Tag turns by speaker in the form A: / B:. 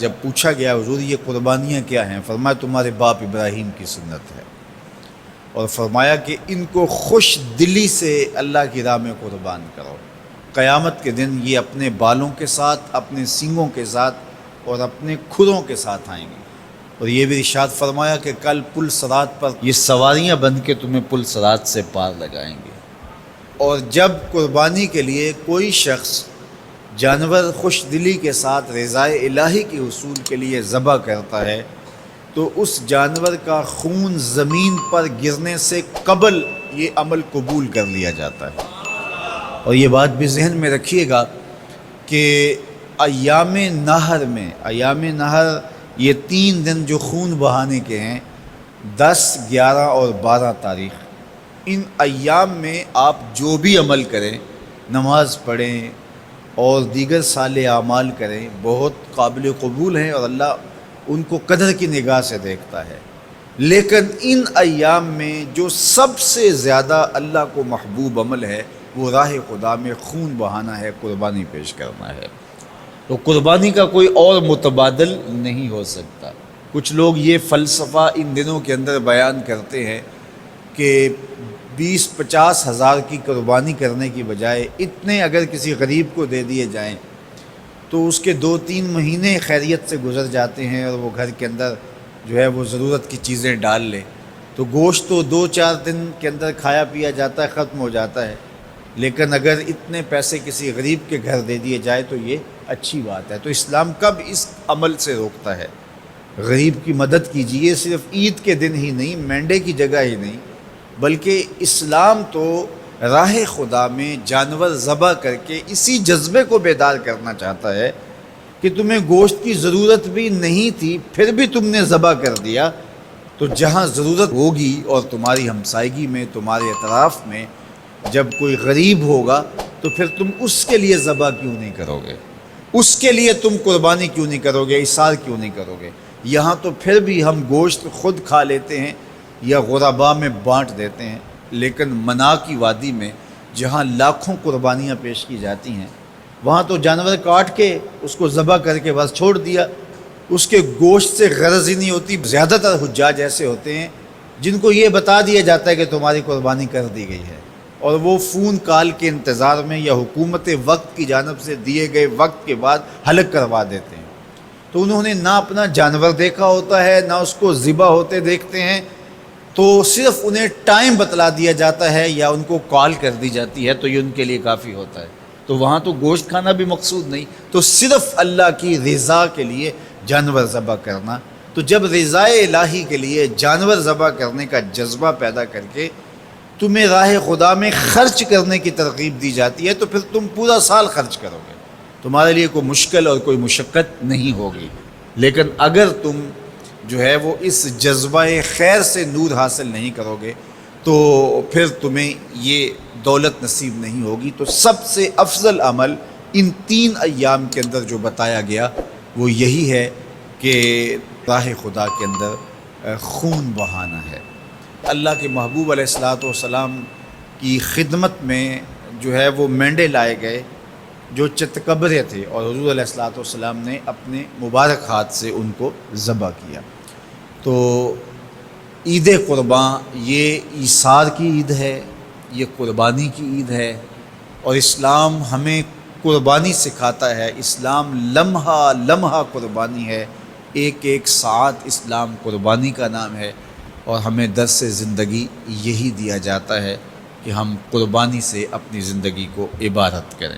A: جب پوچھا گیا حضور یہ قربانیاں کیا ہیں، فرمایا تمہارے باپ ابراہیم کی سنت ہے، اور فرمایا کہ ان کو خوش دلی سے اللہ کی راہ میں قربان کرو۔ قیامت کے دن یہ اپنے بالوں کے ساتھ، اپنے سینگوں کے ساتھ اور اپنے کھروں کے ساتھ آئیں گے، اور یہ بھی ارشاد فرمایا کہ کل پل صراط پر یہ سواریاں بن کے تمہیں پل صراط سے پار لگائیں گے۔ اور جب قربانی کے لیے کوئی شخص جانور خوش دلی کے ساتھ رضائے الہی کے حصول کے لیے ذبح کرتا ہے تو اس جانور کا خون زمین پر گرنے سے قبل یہ عمل قبول کر لیا جاتا ہے۔ اور یہ بات بھی ذہن میں رکھیے گا کہ ایام نہر یہ 3 دن جو خون بہانے کے ہیں، 10، 11 اور 12 تاریخ، ان ایام میں آپ جو بھی عمل کریں، نماز پڑھیں اور دیگر صالح اعمال کریں، بہت قابل قبول ہیں اور اللہ ان کو قدر کی نگاہ سے دیکھتا ہے۔ لیکن ان ایام میں جو سب سے زیادہ اللہ کو محبوب عمل ہے وہ راہ خدا میں خون بہانا ہے، قربانی پیش کرنا ہے۔ تو قربانی کا کوئی اور متبادل نہیں ہو سکتا۔ کچھ لوگ یہ فلسفہ ان دنوں کے اندر بیان کرتے ہیں کہ 20-50 ہزار کی قربانی کرنے کی بجائے اتنے اگر کسی غریب کو دے دیے جائیں تو اس کے 2-3 مہینے خیریت سے گزر جاتے ہیں، اور وہ گھر کے اندر جو ہے وہ ضرورت کی چیزیں ڈال لے تو گوشت تو 2-4 دن کے اندر کھایا پیا جاتا ہے، ختم ہو جاتا ہے۔ لیکن اگر اتنے پیسے کسی غریب کے گھر دے دیے جائے تو یہ اچھی بات ہے۔ تو اسلام کب اس عمل سے روکتا ہے؟ غریب کی مدد کیجیے، صرف عید کے دن ہی نہیں، مینڈے کی جگہ ہی نہیں، بلکہ اسلام تو راہ خدا میں جانور ذبح کر کے اسی جذبے کو بیدار کرنا چاہتا ہے کہ تمہیں گوشت کی ضرورت بھی نہیں تھی پھر بھی تم نے ذبح کر دیا، تو جہاں ضرورت ہوگی اور تمہاری ہمسائیگی میں، تمہارے اطراف میں جب کوئی غریب ہوگا تو پھر تم اس کے لیے ذبح کیوں نہیں کرو گے؟ اس کے لیے تم قربانی کیوں نہیں کرو گے؟ اِثار کیوں نہیں کرو گے؟ یہاں تو پھر بھی ہم گوشت خود کھا لیتے ہیں یا غرباء میں بانٹ دیتے ہیں، لیکن منا کی وادی میں جہاں لاکھوں قربانیاں پیش کی جاتی ہیں وہاں تو جانور کاٹ کے اس کو ذبح کر کے بس چھوڑ دیا، اس کے گوشت سے غرض ہی نہیں ہوتی۔ زیادہ تر حجاج ایسے ہوتے ہیں جن کو یہ بتا دیا جاتا ہے کہ تمہاری قربانی کر دی گئی ہے، اور وہ فون کال کے انتظار میں یا حکومت وقت کی جانب سے دیے گئے وقت کے بعد حلق کروا دیتے ہیں۔ تو انہوں نے نہ اپنا جانور دیکھا ہوتا ہے، نہ اس کو ذبح ہوتے دیکھتے ہیں، تو صرف انہیں ٹائم بتلا دیا جاتا ہے یا ان کو کال کر دی جاتی ہے تو یہ ان کے لیے کافی ہوتا ہے۔ تو وہاں تو گوشت کھانا بھی مقصود نہیں، تو صرف اللہ کی رضا کے لیے جانور ذبح کرنا۔ تو جب رضائے الہی کے لیے جانور ذبح کرنے کا جذبہ پیدا کر کے تمہیں راہ خدا میں خرچ کرنے کی ترغیب دی جاتی ہے تو پھر تم پورا سال خرچ کرو گے، تمہارے لیے کوئی مشکل اور کوئی مشقت نہیں ہوگی۔ لیکن اگر تم جو ہے وہ اس جذبہ خیر سے نور حاصل نہیں کرو گے تو پھر تمہیں یہ دولت نصیب نہیں ہوگی۔ تو سب سے افضل عمل ان 3 ایام کے اندر جو بتایا گیا وہ یہی ہے کہ راہ خدا کے اندر خون بہانا ہے۔ اللہ کے محبوب علیہ الصلوۃ والسلام کی خدمت میں جو ہے وہ مینڈے لائے گئے جو چتکبرے تھے، اور حضور علیہ الصلوۃ والسلام نے اپنے مبارک ہاتھ سے ان کو ذبح کیا۔ تو عید قرباں یہ ایثار کی عید ہے، یہ قربانی کی عید ہے، اور اسلام ہمیں قربانی سکھاتا ہے۔ اسلام لمحہ لمحہ قربانی ہے، ایک ایک ساعت اسلام قربانی کا نام ہے، اور ہمیں درس زندگی یہی دیا جاتا ہے کہ ہم قربانی سے اپنی زندگی کو عبادت کریں۔